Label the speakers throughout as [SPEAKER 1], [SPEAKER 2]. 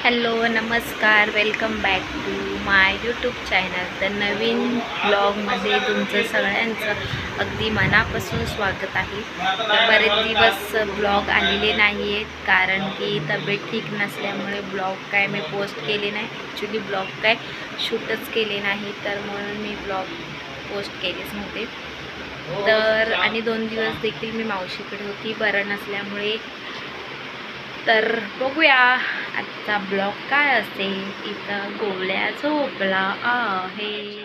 [SPEAKER 1] Hello नमस्कार, welcome back to my YouTube channel. तर नवीन ब्लॉगमध्ये तुमचं सगळ्यांचं अगदी मनापासून स्वागत आहे. तर बरेच दिवस ब्लॉग आलेले नाही आहेत कारण की तब्येत ठीक नसल्यामुळे ब्लॉग काय मी पोस्ट केले नाही. ॲक्च्युली ब्लॉग काय शूटच केले नाही, तर म्हणून मी ब्लॉग पोस्ट केलेच नव्हते. तर आणि 2 दिवस देखील मी मावशीकडे होती बरं नसल्यामुळे. तर बघूया आजचा ब्लॉग काय असेल. इथं गोळ्या झोपला आहे.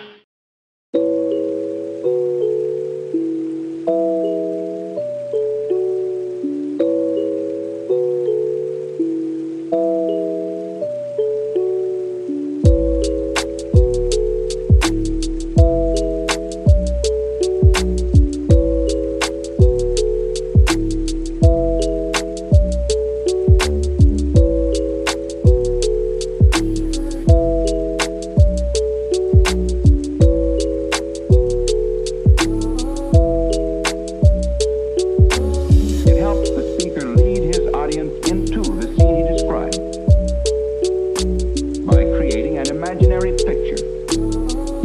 [SPEAKER 2] Imaginary picture.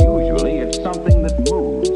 [SPEAKER 2] Usually it's something that moves.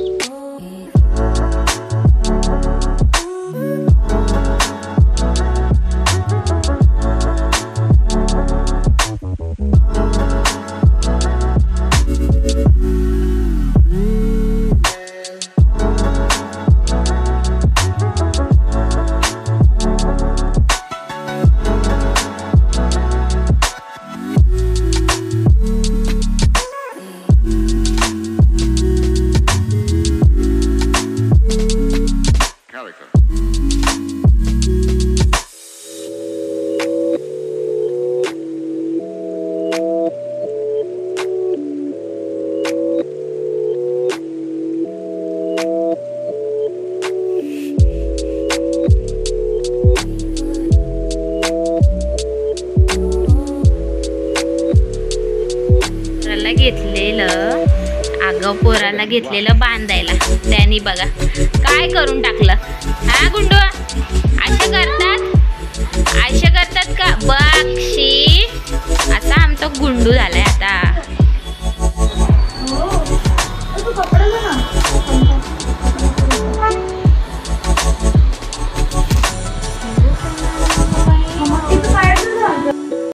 [SPEAKER 1] घेतलेलं पोराला घेतलेलं बांधायला, त्यांनी बघा काय करून टाकलं. हा गुंडू, अशा करतात का बक्षी. असा आमचा गुंडू झालाय आता.